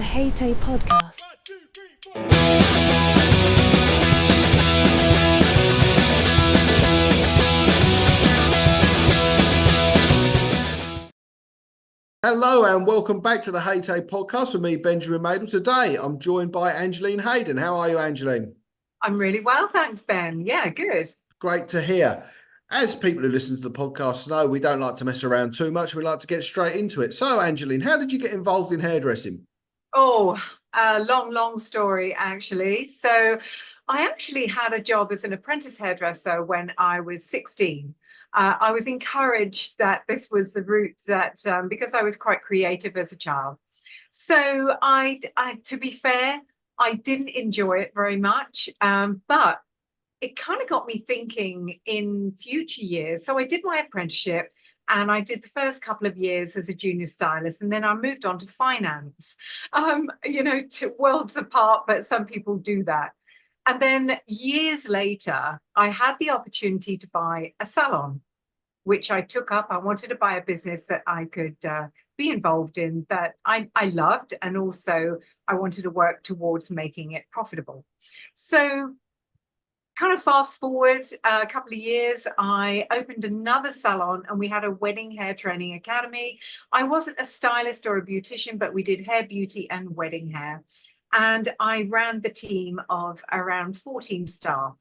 the H.A.T.A.E podcast. Hello and welcome back to the H.A.T.A.E podcast with me, Benjamin Madel. Today I'm joined by Angeline Hayden. How are you, Angeline? I'm really well, thanks, Ben. Yeah, good. Great to hear. As people who listen to the podcast know, we don't like to mess around too much. We like to get straight into it. So, Angeline, how did you get involved in hairdressing? Oh, a long story, actually. So I actually had a job as an apprentice hairdresser when I was 16. I was encouraged that this was the route that, because I was quite creative as a child. So to be fair, I didn't enjoy it very much, but it kind of got me thinking in future years. So I did my apprenticeship and I did the first couple of years as a junior stylist, and then I moved on to finance, to worlds apart, but some people do that. And then years later, I had the opportunity to buy a salon, which I took up. I wanted to buy a business that I could be involved in, that I loved, and also I wanted to work towards making it profitable. So kind of fast forward a couple of years, I opened another salon and we had a wedding hair training academy. I wasn't a stylist or a beautician, but we did hair, beauty and wedding hair. And I ran the team of around 14 staff.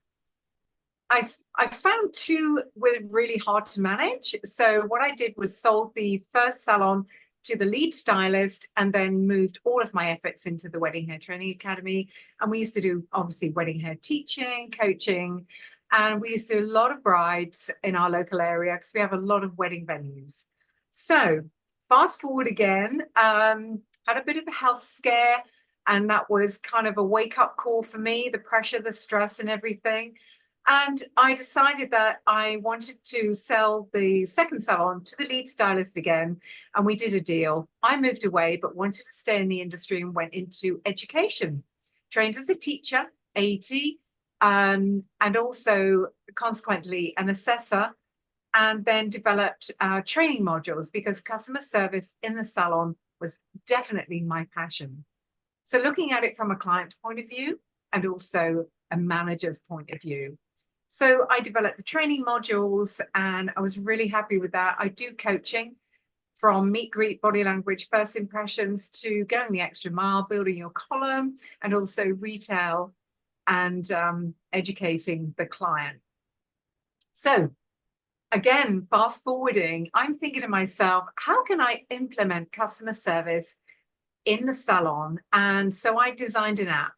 I found two were really hard to manage. So what I did was sold the first salon to the lead stylist and then moved all of my efforts into the Wedding Hair Training Academy. And we used to do obviously wedding hair teaching, coaching, and we used to do a lot of brides in our local area because we have a lot of wedding venues. So fast forward again, had a bit of a health scare, and that was kind of a wake-up call for me, the pressure, the stress and everything. And I decided that I wanted to sell the second salon to the lead stylist again. And we did a deal. I moved away, but wanted to stay in the industry and went into education, trained as a teacher, H.A.T.A.E, and also consequently an assessor, and then developed training modules because customer service in the salon was definitely my passion. So looking at it from a client's point of view and also a manager's point of view. So I developed the training modules and I was really happy with that. I do coaching from meet, greet, body language, first impressions to going the extra mile, building your column, and also retail and educating the client. So again, fast forwarding, I'm thinking to myself, how can I implement customer service in the salon? And so I designed an app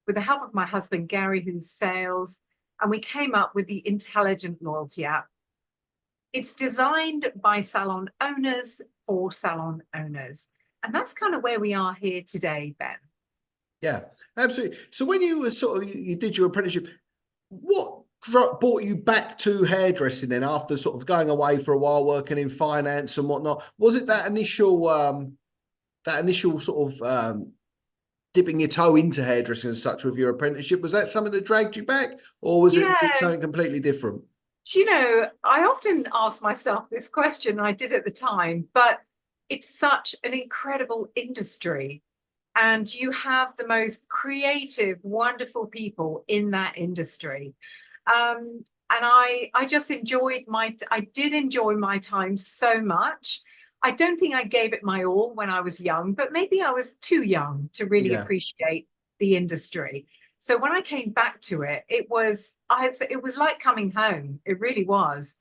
with the help of my husband, Gary, who's sales. And we came up with the Intelligent Loyalty app. It's designed by salon owners for salon owners. And that's kind of where we are here today, Ben. Yeah, absolutely. So when you were you did your apprenticeship, what brought you back to hairdressing then after sort of going away for a while, working in finance and whatnot? Was it that initial sort of dipping your toe into hairdressing as such with your apprenticeship? Was that something that dragged you back, or was it something completely different? I often ask myself this question, I did at the time, but it's such an incredible industry and you have the most creative, wonderful people in that industry. And I just I did enjoy my time so much. I don't think I gave it my all when I was young, but maybe I was too young to really appreciate the industry. So when I came back to it, it was like coming home. It really was.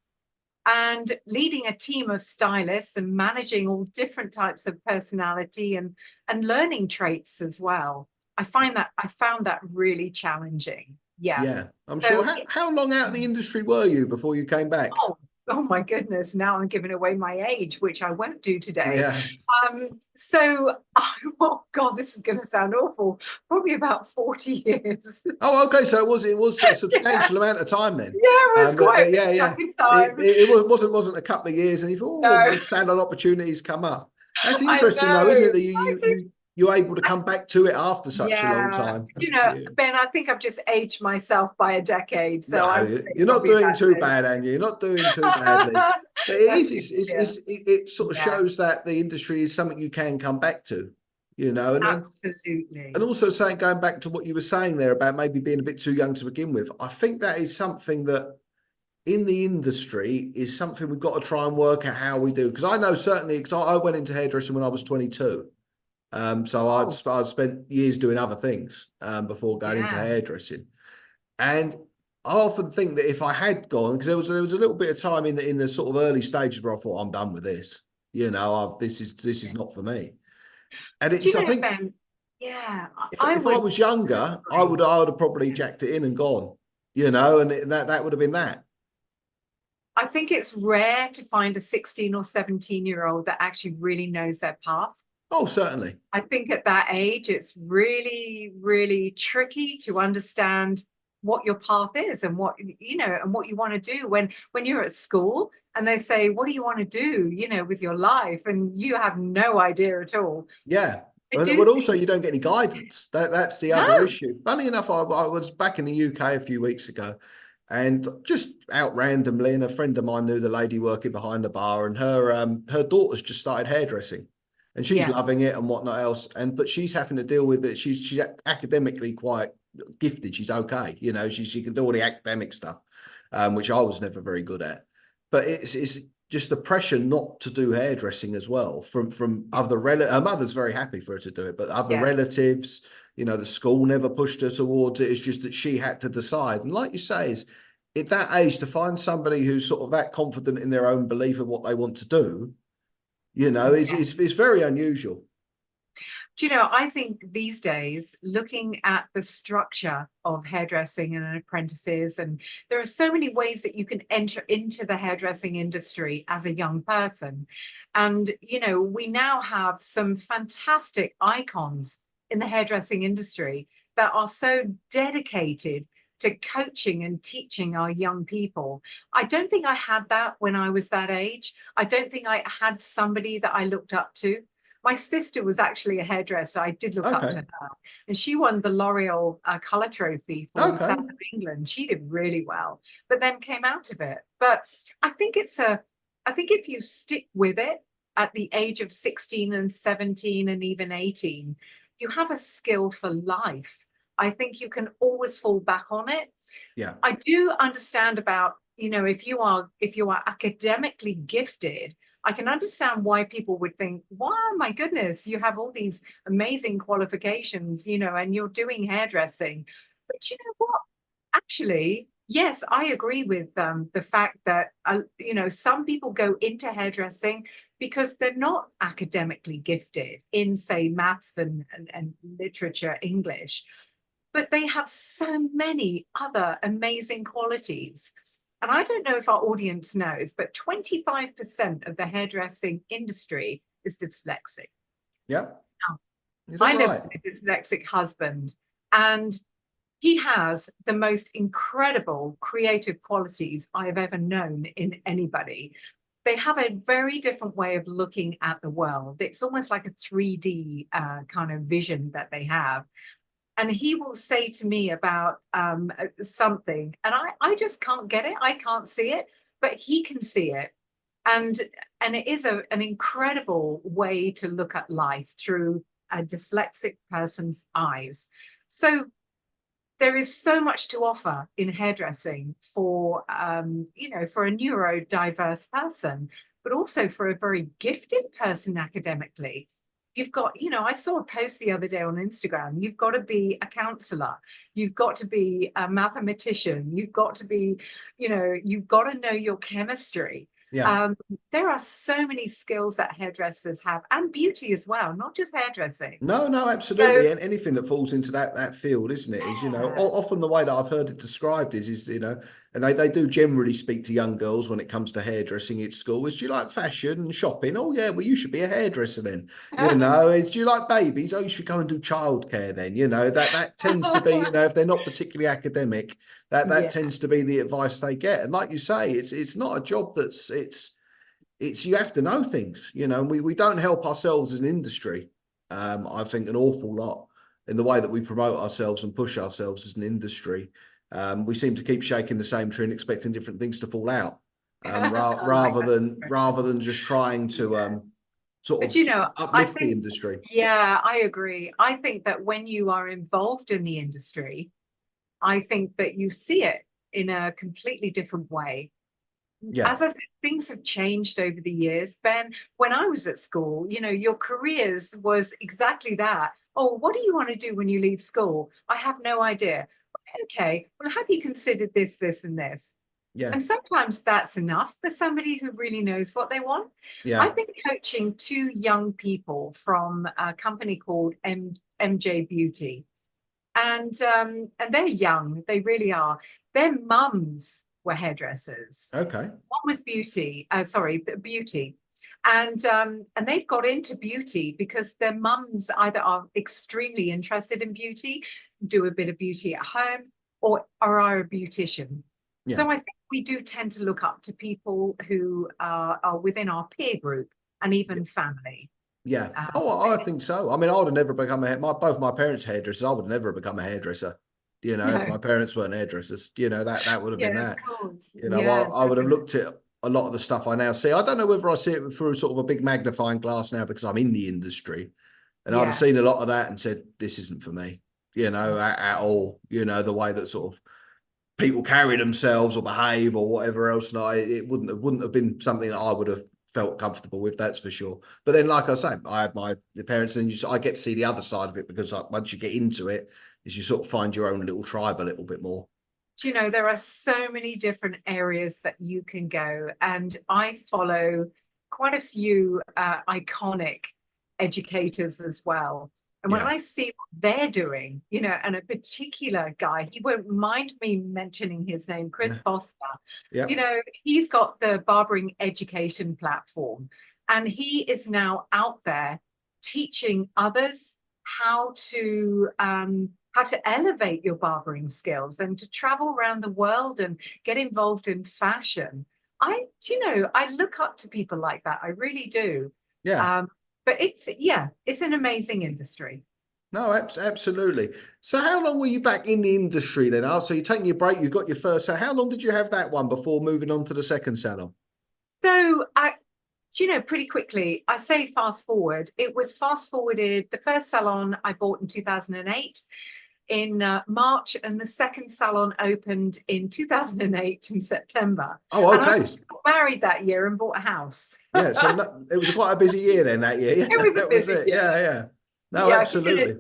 And leading a team of stylists and managing all different types of personality and learning traits as well. I found that really challenging. Yeah, I'm sure. How long out of the industry were you before you came back? Oh my goodness, now I'm giving away my age, which I won't do today. Yeah. Oh God, this is going to sound awful. Probably about 40 years. Oh, okay. So it was a substantial amount of time then. Yeah, it was quite a time. It wasn't a couple of years, and you thought, oh, salon opportunities come up. That's interesting, though, isn't it? That you're able to come back to it after such a long time. Ben, I think I've just aged myself by a decade. So no, you're not doing too bad, Angie. You're not doing too badly. But it sort of shows that the industry is something you can come back to. you know, and Absolutely. also saying, going back to what you were saying there about maybe being a bit too young to begin with, I think that is something that in the industry is something we've got to try and work out how we do. Because I know certainly, because I went into hairdressing when I was 22. So Oh, I'd spent years doing other things before going into yeah. hairdressing. And I often think that if I had gone, because there was a little bit of time in the sort of early stages where I thought I'm done with this, you know, this is not for me. And Do it's, you I know, think Ben? Yeah, I if I would was younger, agree. I would have probably jacked it in and gone, you know, and that would have been that. I think it's rare to find a 16 or 17-year-old that actually really knows their path. Oh, certainly. I think at that age, it's really, really tricky to understand what your path is and what and what you want to do when you're at school and they say, what do you want to do, with your life? And you have no idea at all. Yeah. I And do but also think you don't get any guidance. That's the other no. issue. Funny enough, I was back in the UK a few weeks ago, and just out randomly, and a friend of mine knew the lady working behind the bar, and her daughter's just started hairdressing, and she's Yeah, loving it and whatnot else. And but she's having to deal with it. She's academically quite gifted. She's okay, you know. She can do all the academic stuff, which I was never very good at. But it's just the pressure not to do hairdressing as well from yeah, other relatives. Her mother's very happy for her to do it, but other yeah. relatives, you know, the school never pushed her towards it. It's just that she had to decide. And like you say, is at that age to find somebody who's sort of that confident in their own belief of what they want to do, you know, Yeah. is very unusual. Do you know, I think these days, looking at the structure of hairdressing and apprentices, and there are so many ways that you can enter into the hairdressing industry as a young person. And, we now have some fantastic icons in the hairdressing industry that are so dedicated to coaching and teaching our young people. I don't think I had that when I was that age. I don't think I had somebody that I looked up to. My sister was actually a hairdresser. I did look up to Okay. her, and she won the L'Oreal Color Trophy for the Okay. South of England. She did really well, but then came out of it. But I think I think if you stick with it at the age of 16 and 17 and even 18, you have a skill for life. I think you can always fall back on it. Yeah. I do understand about, if you are academically gifted, I can understand why people would think, wow, my goodness, you have all these amazing qualifications, and you're doing hairdressing. But you know what? Actually, yes, I agree with the fact that some people go into hairdressing because they're not academically gifted in, say, maths and literature, English, but they have so many other amazing qualities. And I don't know if our audience knows, but 25% of the hairdressing industry is dyslexic. Yeah. Now, Is that I live right? with a dyslexic husband, and he has the most incredible creative qualities I have ever known in anybody. They have a very different way of looking at the world. It's almost like a 3D kind of vision that they have, and he will say to me about something, and I just can't get it. I can't see it, but he can see it. And it is an incredible way to look at life through a dyslexic person's eyes. So there is so much to offer in hairdressing for for a neurodiverse person, but also for a very gifted person academically. You've got, I saw a post the other day on Instagram. You've got to be a counselor, you've got to be a mathematician, you've got to be, you've got to know your chemistry. Yeah. um, there are so many skills that hairdressers have, and beauty as well, not just hairdressing. No, no, So absolutely. And anything that falls into that field, isn't it? Is, you know, yeah. often the way that I've heard it described is, you know, and they do generally speak to young girls when it comes to hairdressing at school. Is, do you like fashion and shopping? Oh yeah, well you should be a hairdresser then. You know, is, do you like babies? Oh, you should go and do childcare then. You know, that tends to be, you know, if they're not particularly academic, that Yeah. tends to be the advice they get. And like you say, it's not a job that's it's you have to know things, you know, and we don't help ourselves as an industry. I think an awful lot in the way that we promote ourselves and push ourselves as an industry. We seem to keep shaking the same tree and expecting different things to fall out, I like that. rather than just trying Yeah. sort But of you know, I uplift the think, industry. yeah, I agree. I think that when you are involved in the industry, I think that you see it in a completely different way. Yeah, As I said, things have changed over the years. Ben, when I was at school, you know, your careers was exactly that. Oh, what do you want to do when you leave school? I have no idea. Okay, well, have you considered this, this, and this? yeah, And sometimes that's enough for somebody who really knows what they want. yeah. I've been coaching two young people from a company called MJ Beauty, and they're young, they really are. Their mums were hairdressers. Okay. One was beauty, and they've got into beauty because their mums either are extremely interested in beauty, do a bit of beauty at home, or are a beautician. Yeah. So I think we do tend to look up to people who are within our peer group and even family. Yeah. Um, Oh, I think so. I mean, I would have never become both my parents hairdressers. I would have never become a hairdresser. You know, if no, my parents weren't hairdressers, that would have been yeah, of that. course, You know, yeah, I would have definitely. looked at a lot of the stuff I now see. I don't know whether I see it through sort of a big magnifying glass now because I'm in the industry, and I'd have Yeah. seen a lot of that and said, "This isn't for me." You know, at all. You know, the way that sort of people carry themselves or behave or whatever else. No, it wouldn't have been something that I would have felt comfortable with. That's for sure. But then, like I say, I had my the parents, and I get to see the other side of it because once you get into it, is you sort of find your own little tribe a little bit more. Do you know, there are so many different areas that you can go, and I follow quite a few iconic educators as well. And when Yeah, I see what they're doing, you know, and a particular guy, he won't mind me mentioning his name, Chris yeah, Foster. yeah, You know, he's got the barbering education platform, and he is now out there teaching others how to elevate your barbering skills and to travel around the world and get involved in fashion. You know, I look up to people like that. I really do. yeah. Um, but yeah, it's an amazing industry. No, absolutely. So, how long were you back in the industry then? Oh, so you're taking your break. You got your first. So, how long did you have that one before moving on to the second salon? So you know, pretty quickly, I say fast forward. It was fast forwarded. The first salon I bought in 2008 in March, and the second salon opened in 2008 in September. Oh, And I okay. got married that year and bought a house. Yeah. So it was quite a busy year then that year. It Yeah, was a that was busy it. year. Yeah, yeah. No, Yeah, if you're gonna absolutely.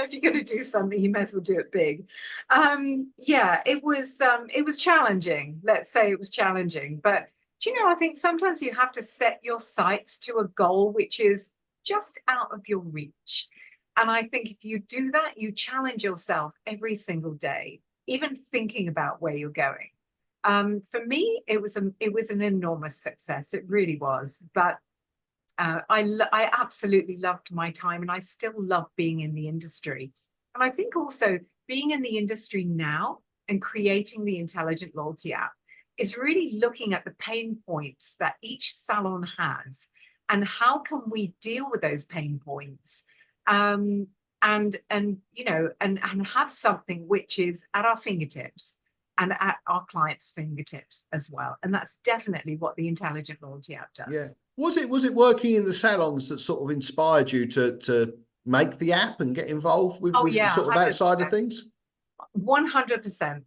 if you're gonna do something, you may as well do it big. Yeah, it was challenging. Let's say it was challenging, but do you know, I think sometimes you have to set your sights to a goal which is just out of your reach. And I think if you do that, you challenge yourself every single day, even thinking about where you're going. For me, it was an enormous success. It really was. But I absolutely loved my time, and I still love being in the industry. And I think also being in the industry now and creating the Intelligent Loyalty app is really looking at the pain points that each salon has and how can we deal with those pain points, um, and you know, and have something which is at our fingertips and at our clients' fingertips as well. And that's definitely what the Intelligent Loyalty app Yeah. does. Was it working in the salons that sort of inspired you to make the app and get involved Oh with yeah, sort of that side of 100%. things? 100%.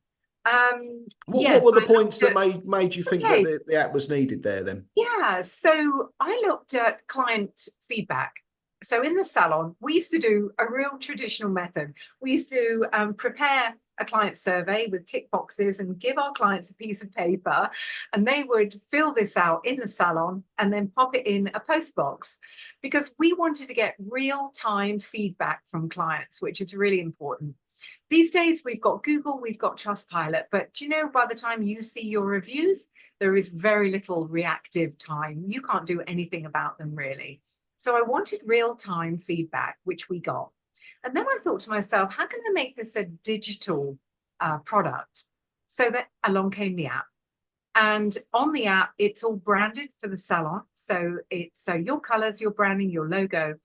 What Yes, were I the points that looked made you think at, that okay, the app was needed there then? yeah. So I looked at client feedback. So in the salon, we used to do a real traditional method. We used to prepare a client survey with tick boxes and give our clients a piece of paper, and they would fill this out in the salon and then pop it in a post box because we wanted to get real time feedback from clients, which is really important. These days, we've got Google, we've got Trustpilot, but you know, by the time you see your reviews, there is very little reactive time. You can't do anything about them really. So I wanted real time feedback, which we got. And then I thought to myself, how can I make this a digital product? So that along came the app. And on the app, it's all branded for the salon. So it's your colors, your branding, your logo,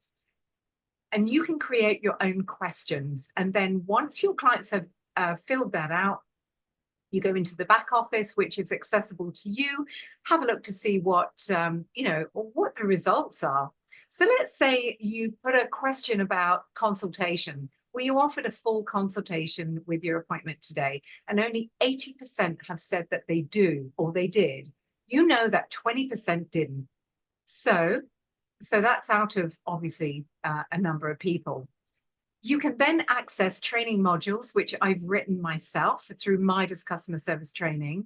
and you can create your own questions. And then once your clients have filled that out, you go into the back office, which is accessible to you, have a look to see what, you know, what the results are. So let's say you put a question about consultation. Well, you offered a full consultation with your appointment today, and only 80% have said that they do or they did. You know that 20% didn't. So that's out of obviously a number of people. You can then access training modules, which I've written myself through Midas customer service training.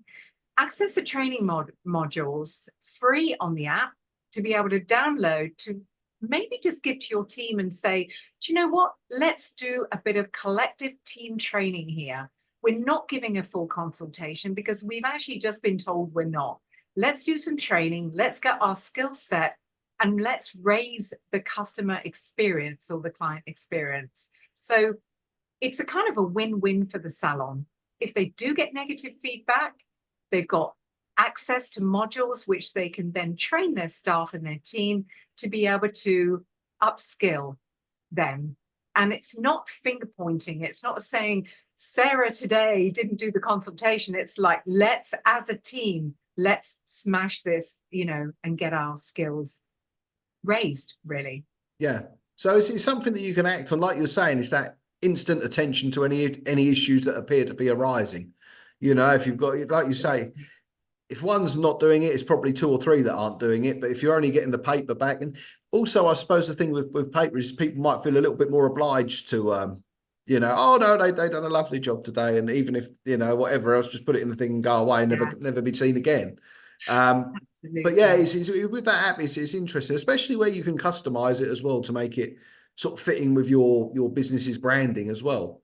Access the training modules free on the app to be able to download to maybe just give to your team and say, do you know what? Let's do a bit of collective team training here. We're not giving a full consultation because we've actually just been told we're not. Let's do some training. Let's get our skill set and let's raise the customer experience or the client experience. So it's a kind of a win-win for the salon. If they do get negative feedback, they've got access to modules which they can then train their staff and their team to be able to upskill them. And it's not finger pointing. It's not saying Sarah today didn't do the consultation. It's like, let's, as a team, let's smash this, you know, and get our skills raised, really. Yeah. So it's something that you can act on, like you're saying, it's that instant attention to any issues that appear to be arising. You know, if you've got, like you say, if one's not doing it, it's probably two or three that aren't doing it. But if you're only getting the paper back, and also I suppose the thing with paper is people might feel a little bit more obliged to, you know, oh no, they done a lovely job today, and even if you know whatever else, just put it in the thing and go away and never be seen again. But yeah, it's with that app, it's interesting, especially where you can customize it as well to make it sort of fitting with your business's branding as well.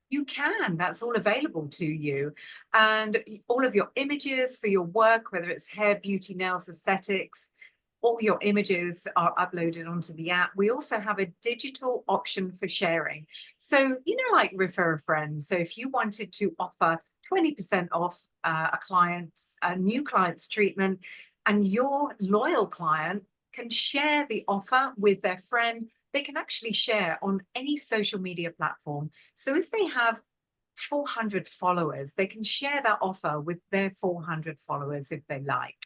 You can, that's all available to you. And all of your images for your work, whether it's hair, beauty, nails, aesthetics, all your images are uploaded onto the app. We also have a digital option for sharing. So, you know, like refer a friend. So if you wanted to offer 20% off a new client's treatment, and your loyal client can share the offer with their friend, they can actually share on any social media platform. So if they have 400 followers, they can share that offer with their 400 followers if they like.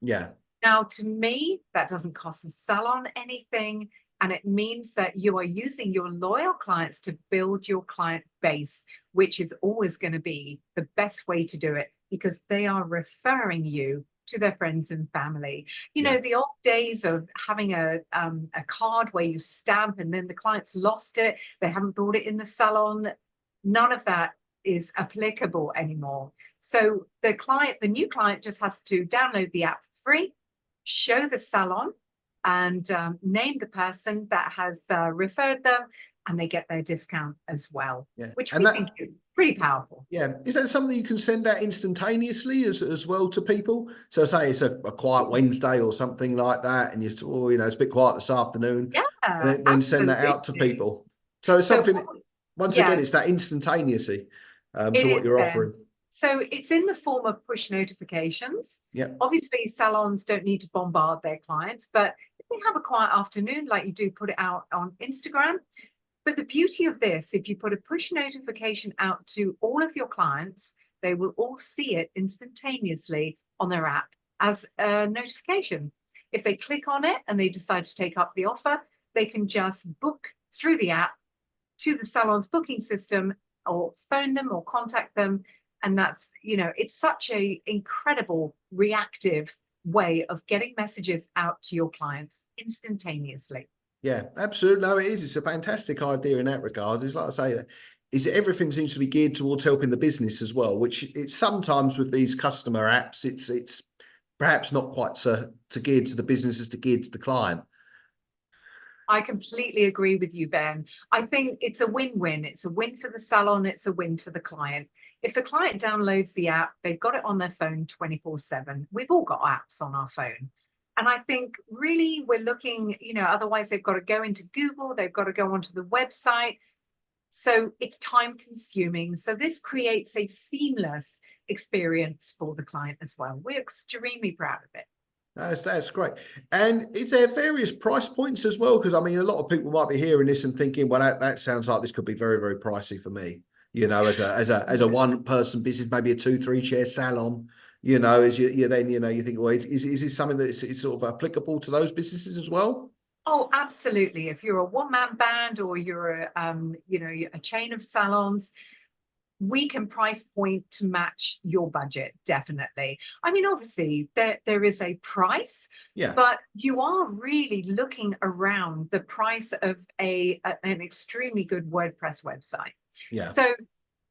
Yeah. Now, to me, that doesn't cost the salon anything. And it means that you are using your loyal clients to build your client base, which is always going to be the best way to do it because they are referring you to their friends and family. You know, the old days of having a card where you stamp and then the client's lost it, they haven't brought it in the salon. None of that is applicable anymore. So the new client just has to download the app for free, show the salon, and name the person that has referred them, and they get their discount as well, which we think is pretty powerful. Yeah. Is that something you can send out instantaneously as well to people? So say it's a quiet Wednesday or something like that, and you know, it's a bit quiet this afternoon. Yeah. And then send that out to people. So it's something, once again, it's that instantaneously to what you're offering. So it's in the form of push notifications. Yeah. Obviously, salons don't need to bombard their clients, but if they have a quiet afternoon, like you do, put it out on Instagram. But the beauty of this, if you put a push notification out to all of your clients, they will all see it instantaneously on their app as a notification. If they click on it and they decide to take up the offer, they can just book through the app to the salon's booking system or phone them or contact them. And that's, you know, it's such a incredible reactive way of getting messages out to your clients instantaneously. Yeah, absolutely. No, it is. It's a fantastic idea in that regard. It's like I say, is everything seems to be geared towards helping the business as well, which it's sometimes with these customer apps, it's perhaps not quite so geared to the business as to geared to the client. I completely agree with you, Ben. I think it's a win-win. It's a win for the salon. It's a win for the client. If the client downloads the app, they've got it on their phone 24/7. We've all got apps on our phone. And I think really we're looking, you know, otherwise they've got to go into Google, they've got to go onto the website. So it's time consuming. So this creates a seamless experience for the client as well. We're extremely proud of it. That's great. And is there various price points as well? Because I mean, a lot of people might be hearing this and thinking, well, that sounds like this could be very, very pricey for me. You know, as a one person business, maybe a 2-3 chair salon. You know, as you then, you know, you think, well, is this something that's sort of applicable to those businesses as well? Oh, absolutely. If you're a one-man band or you're a chain of salons, we can price point to match your budget, definitely. I mean, obviously, there is a price, Yeah, but you are really looking around the price of an extremely good WordPress website. yeah, So,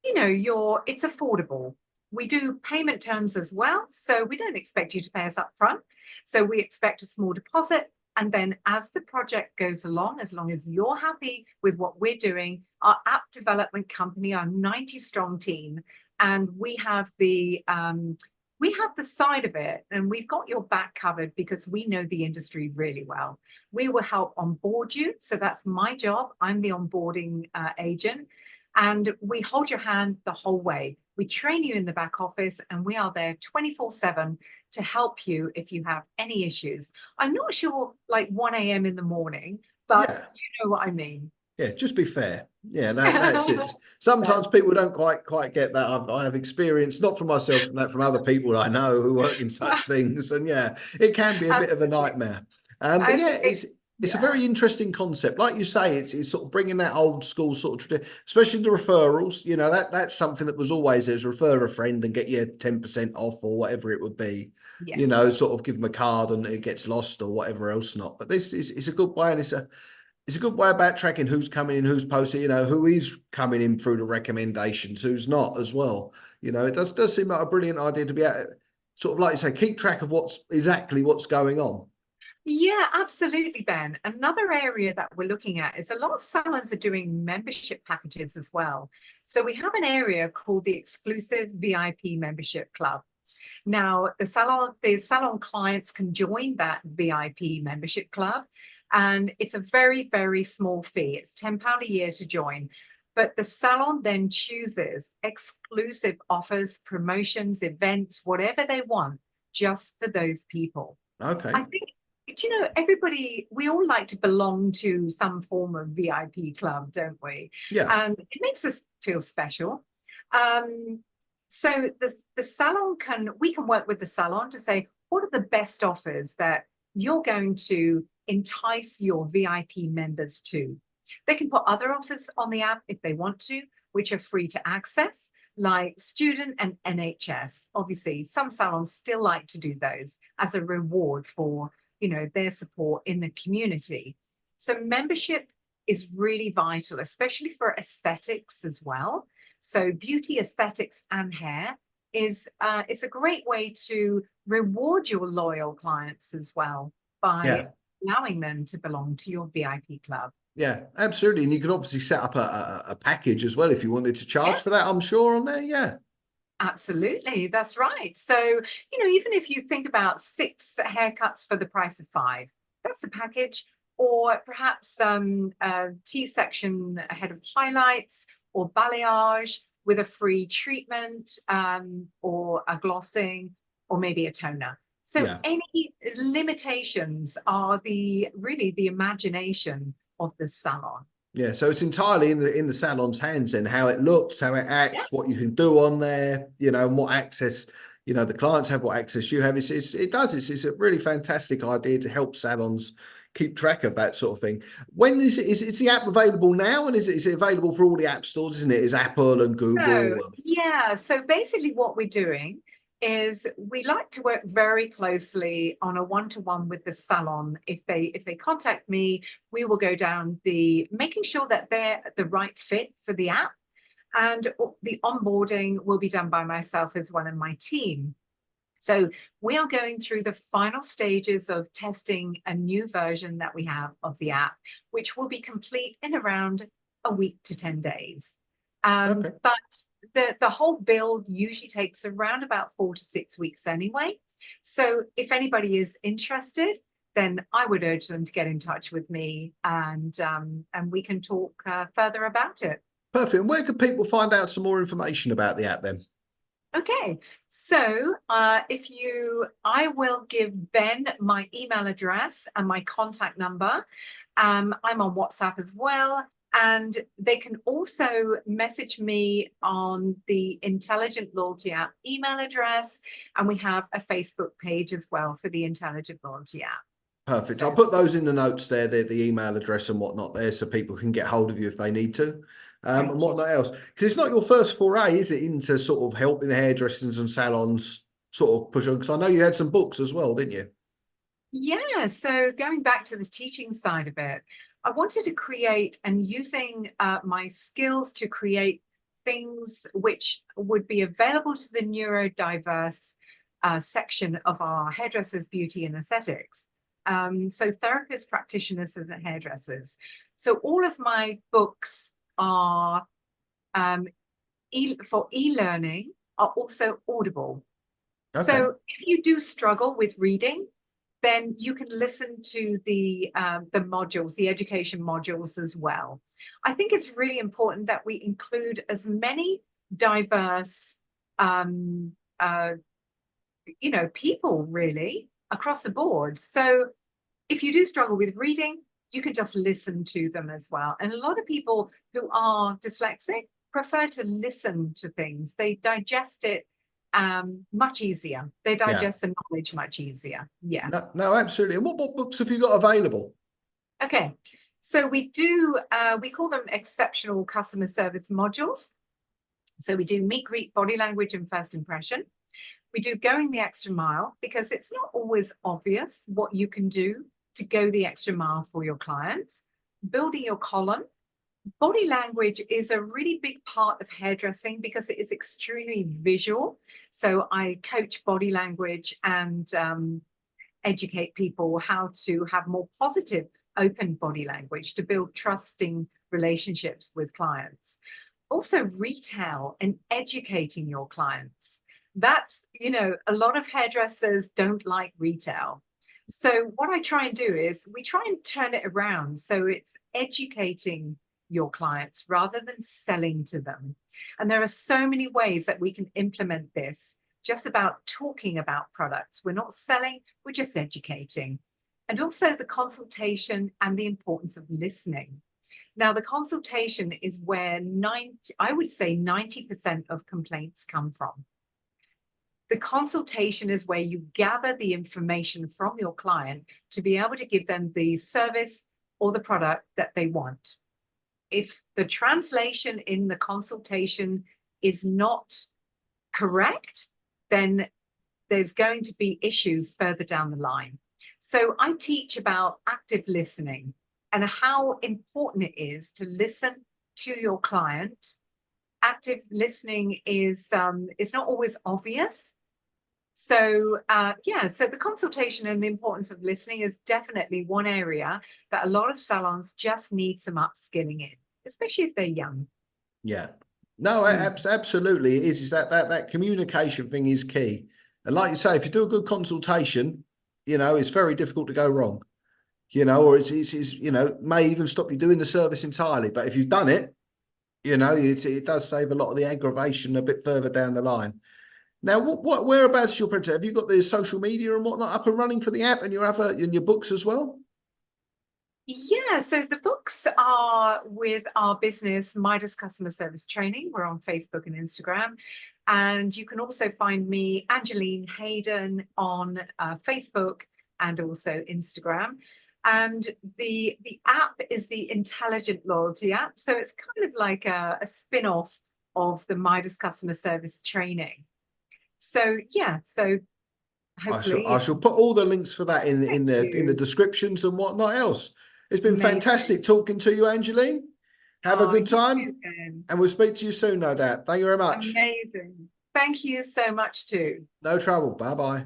it's affordable. We do payment terms as well, so we don't expect you to pay us up front. So we expect a small deposit, and then as the project goes along, as long as you're happy with what we're doing, our app development company, our 90 strong team, and we have the side of it, and we've got your back covered because we know the industry really well. We will help onboard you. So that's my job. I'm the onboarding agent, and we hold your hand the whole way. We train you in the back office, and we are there 24/7 to help you if you have any issues. I'm not sure like 1 a.m. in the morning, but yeah. you know what I mean. Yeah, just be fair. Yeah, that's it. Sometimes people don't quite get that. I have experience, not from myself, from that from other people I know who work in such things. And yeah, it can be a bit of a Absolutely. nightmare. But I yeah, think it's a yeah. very interesting concept. Like you say, it's sort of bringing that old school sort of tradition, especially the referrals. You know, that's something that was always there, is refer a friend and get you 10% off or whatever it would be. Yeah. You know, sort of give them a card and it gets lost or whatever else not. But this is it's a good way, and it's a good way about tracking who's coming in, who's posting, you know, who is coming in through the recommendations, who's not as well. You know, it does seem like a brilliant idea to be able to, sort of like you say, keep track of what's going on. Yeah, absolutely, Ben. Another area that we're looking at is a lot of salons are doing membership packages as well. So we have an area called the Exclusive VIP Membership Club. Now, the salon clients can join that VIP membership club, and it's a very, very small fee. It's £10 a year to join. But the salon then chooses exclusive offers, promotions, events, whatever they want, just for those people. I Okay. think, everybody, we all like to belong to some form of VIP club, don't we? Yeah. And it makes us feel special. Um, so we can work with the salon to say, what are the best offers that you're going to entice your VIP members to? They can put other offers on the app if they want to, which are free to access, like student and NHS. Obviously, some salons still like to do those as a reward for, their support in the community. So membership is really vital, especially for aesthetics as well. So beauty, aesthetics, and hair is a great way to reward your loyal clients as well by Yeah. allowing them to belong to your VIP club. Yeah, absolutely. And you could obviously set up a package as well if you wanted to charge Yeah, for that, I'm sure, on there. Yeah. absolutely. That's right. So, even if you think about 6 haircuts for the price of 5, that's a package. Or perhaps a T-section ahead of highlights or balayage with a free treatment, or a glossing, or maybe a toner. So Yeah. any limitations are really the imagination of the salon. Yeah, so it's entirely in the salon's hands then, how it looks, how it acts, what you can do on there, you know, and what access, you know, the clients have, what access you have. It's a really fantastic idea to help salons keep track of that sort of thing. When is the app available now, and is it available for all the app stores, isn't it? Is Apple and So, Google? yeah, so basically what we're doing is we like to work very closely on a one-to-one with the salon. If they contact me, we will go down the making sure that they're the right fit for the app, and the onboarding will be done by myself as well and my team. So we are going through the final stages of testing a new version that we have of the app, which will be complete in around a week to 10 days. Okay. But the whole build usually takes around about 4 to 6 weeks anyway. So if anybody is interested, then I would urge them to get in touch with me, and we can talk further about it. Perfect. And where could people find out some more information about the app then? Okay, so I will give Ben my email address and my contact number. I'm on WhatsApp as well, and they can also message me on the Intelligent Loyalty app email address, and we have a Facebook page as well for the Intelligent Loyalty app. Perfect. I'll So put those in the notes there, the email address and whatnot there, so people can get hold of you if they need to. And thank you. whatnot else. Because it's not your first foray, is it, into sort of helping hairdressers and salons sort of push on? Because I know you had some books as well, didn't you? Yeah, so going back to the teaching side of it, I wanted to create and using my skills to create things which would be available to the neurodiverse section of our hairdressers, beauty and aesthetics. So therapists, practitioners, and hairdressers. So all of my books are for e-learning, are also audible. Okay. So if you do struggle with reading, then you can listen to the modules, the education modules as well. I think it's really important that we include as many diverse, people really across the board. So if you do struggle with reading, you can just listen to them as well. And a lot of people who are dyslexic prefer to listen to things. They digest it much easier. They Yeah. digest the knowledge much easier. Yeah. No, no, absolutely. And what books have you got available? Okay. So we do, we call them exceptional customer service modules. So we do meet, greet, body language, and first impression. We do going the extra mile because it's not always obvious what you can do to go the extra mile for your clients. Building your column. Body language is a really big part of hairdressing because it is extremely visual. So I coach body language and educate people how to have more positive, open body language to build trusting relationships with clients. Also, retail and educating your clients. That's, a lot of hairdressers don't like retail. So what I try and do is we try and turn it around. So it's educating your clients rather than selling to them. And there are so many ways that we can implement this, just about talking about products. We're not selling, we're just educating. And also the consultation and the importance of listening. Now, the consultation is where I would say 90% of complaints come from. The consultation is where you gather the information from your client to be able to give them the service or the product that they want. If the translation in the consultation is not correct, then there's going to be issues further down the line. So I teach about active listening and how important it is to listen to your client. Active listening is not always obvious. So so the consultation and the importance of listening is definitely one area that a lot of salons just need some upskilling in, especially if they're young. Yeah. No, absolutely. It is. Is that communication thing is key. And like you say, if you do a good consultation, it's very difficult to go wrong. Or it's may even stop you doing the service entirely. But if you've done it, it does save a lot of the aggravation a bit further down the line. Now, whereabouts is your printer? Have you got the social media and whatnot up and running for the app and your books as well? Yeah, so the books are with our business, Midas Customer Service Training. We're on Facebook and Instagram. And you can also find me, Angeline Hayden, on Facebook and also Instagram. And the app is the Intelligent Loyalty app. So it's kind of like a spin-off of the Midas Customer Service Training. So yeah, so hopefully I shall put all the links for that in the you. descriptions and whatnot else. It's been Amazing. fantastic talking to you, Angeline. Have a Oh, good you too, time, Ben. and we'll speak to you soon, no doubt. Thank you very much. Amazing. Thank you so much too. No trouble. Bye bye.